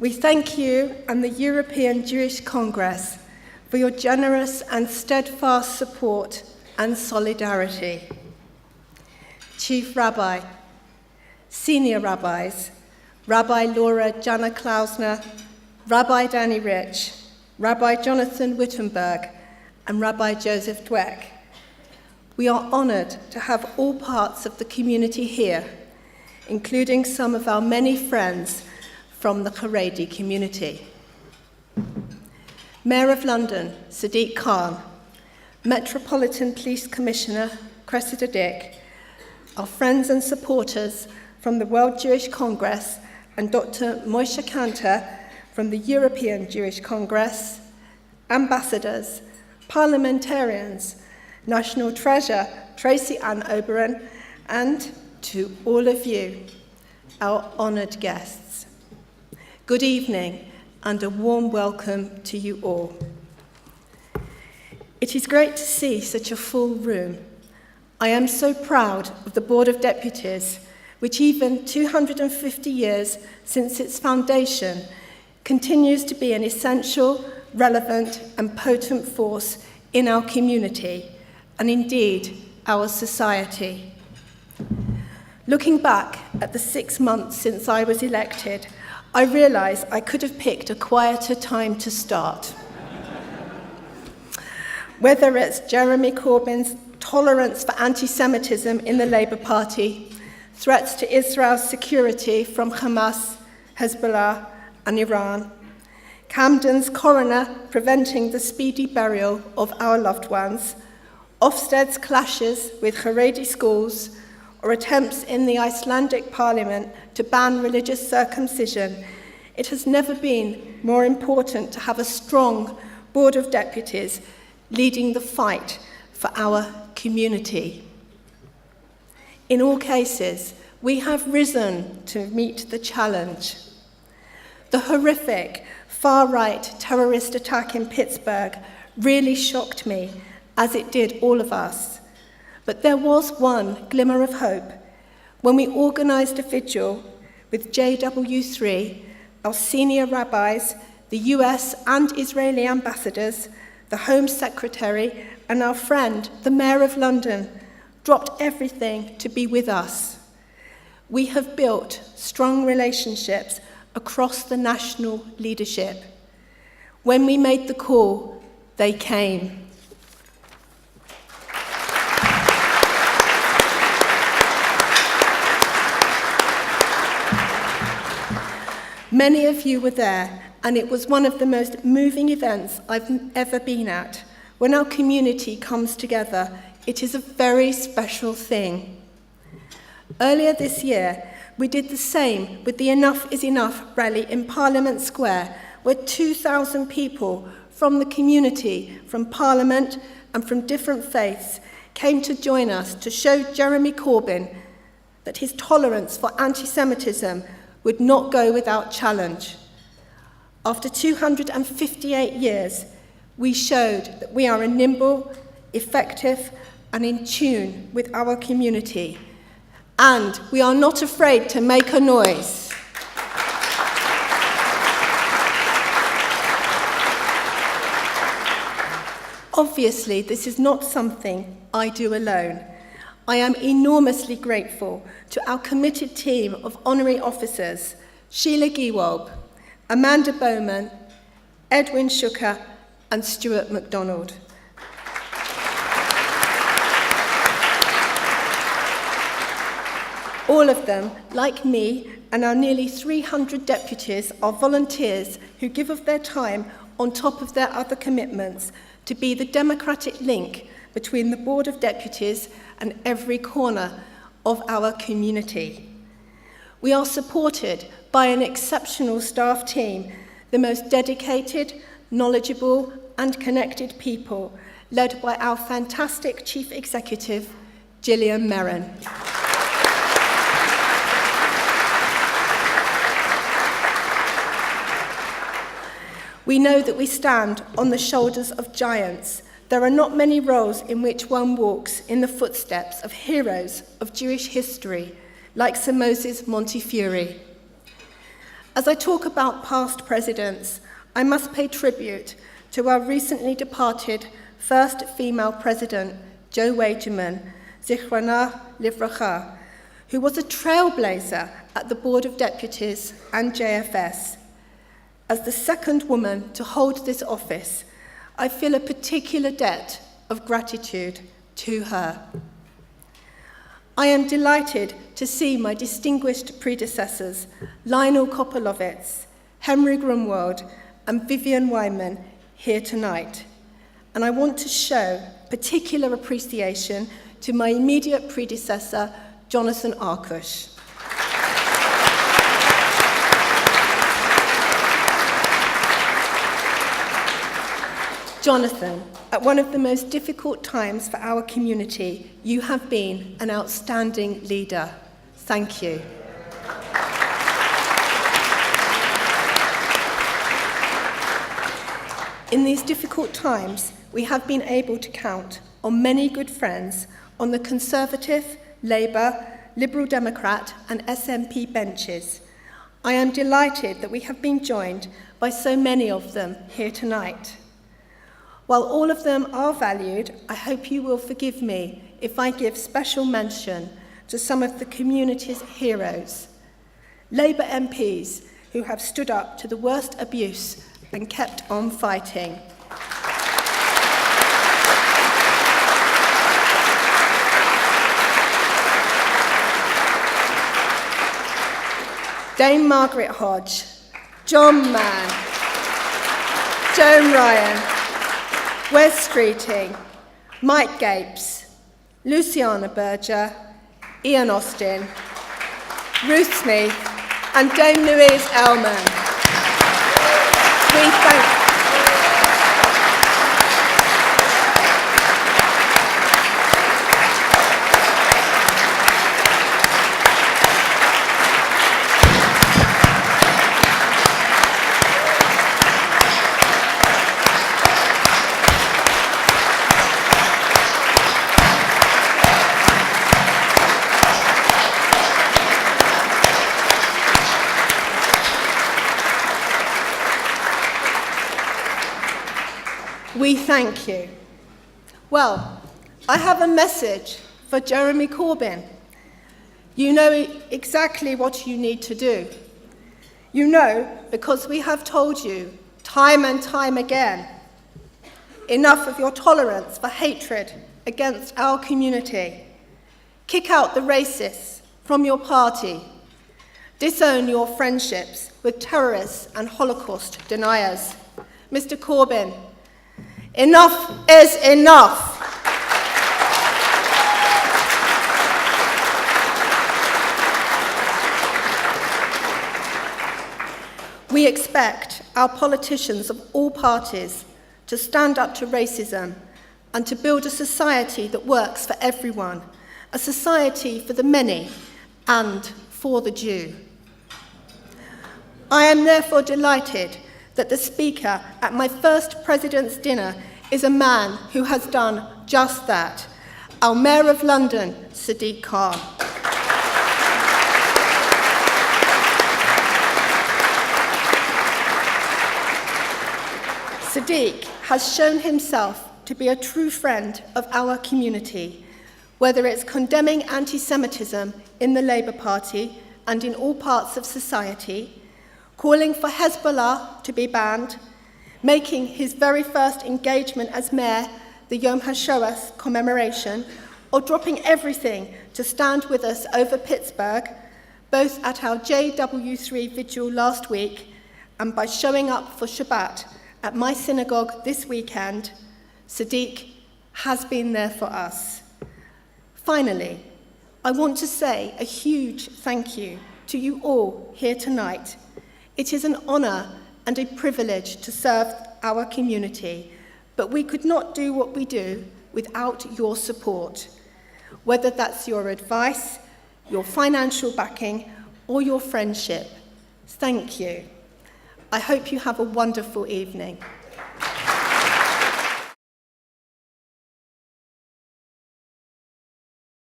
We thank you and the European Jewish Congress for your generous and steadfast support and solidarity. Chief Rabbi, Senior Rabbis, Rabbi Laura Jana Klausner, Rabbi Danny Rich, Rabbi Jonathan Wittenberg, and Rabbi Joseph Dweck, we are honoured to have all parts of the community here, including some of our many friends from the Haredi community. Mayor of London, Sadiq Khan, Metropolitan Police Commissioner, Cressida Dick, our friends and supporters from the World Jewish Congress, and Dr. Moshe Kantor from the European Jewish Congress, ambassadors, parliamentarians, National Treasure Tracy Ann Oberon, and to all of you, our honoured guests. Good evening and a warm welcome to you all. It is great to see such a full room. I am so proud of the Board of Deputies, which even 250 years since its foundation continues to be an essential, relevant and potent force in our community and indeed our society. Looking back at the 6 months since I was elected, I realise I could have picked a quieter time to start. Whether it's Jeremy Corbyn's tolerance for anti-Semitism in the Labour Party, threats to Israel's security from Hamas, Hezbollah and Iran, Camden's coroner preventing the speedy burial of our loved ones, Ofsted's clashes with Haredi schools, or attempts in the Icelandic parliament to ban religious circumcision, it has never been more important to have a strong Board of Deputies leading the fight for our community. In all cases, we have risen to meet the challenge. The horrific far-right terrorist attack in Pittsburgh really shocked me, as it did all of us. But there was one glimmer of hope when we organised a vigil with JW3, our senior rabbis, the US and Israeli ambassadors, the Home Secretary, and our friend, the Mayor of London, dropped everything to be with us. We have built strong relationships across the national leadership. When we made the call, they came. Many of you were there, and it was one of the most moving events I've ever been at. When our community comes together, it is a very special thing. Earlier this year, we did the same with the Enough is Enough rally in Parliament Square, where 2,000 people from the community, from Parliament and from different faiths came to join us to show Jeremy Corbyn that his tolerance for anti-Semitism would not go without challenge. After 258 years, we showed that we are a nimble, effective, and in tune with our community. And we are not afraid to make a noise. Obviously, this is not something I do alone. I am enormously grateful to our committed team of honorary officers, Sheila Giewolb, Amanda Bowman, Edwin Shuker, and Stuart MacDonald. All of them, like me and our nearly 300 deputies, are volunteers who give of their time on top of their other commitments to be the democratic link between the Board of Deputies and every corner of our community. We are supported by an exceptional staff team, the most dedicated, knowledgeable and connected people, led by our fantastic Chief Executive, Gillian Merrin. We know that we stand on the shoulders of giants. There are not many roles in which one walks in the footsteps of heroes of Jewish history, like Sir Moses Montefiore. As I talk about past presidents, I must pay tribute to our recently departed first female president, Jo Wageman, Zichrona Livracha, who was a trailblazer at the Board of Deputies and JFS. As the second woman to hold this office, I feel a particular debt of gratitude to her. I am delighted to see my distinguished predecessors, Lionel Kopolowitz, Henry Grunwald, and Vivian Wyman here tonight. And I want to show particular appreciation to my immediate predecessor, Jonathan Arkush. Jonathan, at one of the most difficult times for our community, you have been an outstanding leader. Thank you. In these difficult times, we have been able to count on many good friends on the Conservative, Labour, Liberal Democrat and SNP benches. I am delighted that we have been joined by so many of them here tonight. While all of them are valued, I hope you will forgive me if I give special mention to some of the community's heroes, Labour MPs who have stood up to the worst abuse and kept on fighting. Dame Margaret Hodge, John Mann, Joan Ryan, Wes Streeting, Mike Gapes, Luciana Berger, Ian Austin, Ruth Smith, and Dame Louise Ellman. We thank We thank you. Well, I have a message for Jeremy Corbyn. You know exactly what you need to do. You know because we have told you time and time again, enough of your tolerance for hatred against our community. Kick out the racists from your party. Disown your friendships with terrorists and Holocaust deniers. Mr. Corbyn, enough is enough. We expect our politicians of all parties to stand up to racism and to build a society that works for everyone, a society for the many and for the Jew. I am therefore delighted that the Speaker at my first President's dinner is a man who has done just that, our Mayor of London, Sadiq Khan. Sadiq has shown himself to be a true friend of our community, whether it's condemning anti-Semitism in the Labour Party and in all parts of society, calling for Hezbollah to be banned, making his very first engagement as mayor the Yom HaShoah commemoration, or dropping everything to stand with us over Pittsburgh, both at our JW3 vigil last week and by showing up for Shabbat at my synagogue this weekend, Sadiq has been there for us. Finally, I want to say a huge thank you to you all here tonight. It is an honour and a privilege to serve our community, but we could not do what we do without your support, whether that's your advice, your financial backing, or your friendship. Thank you. I hope you have a wonderful evening.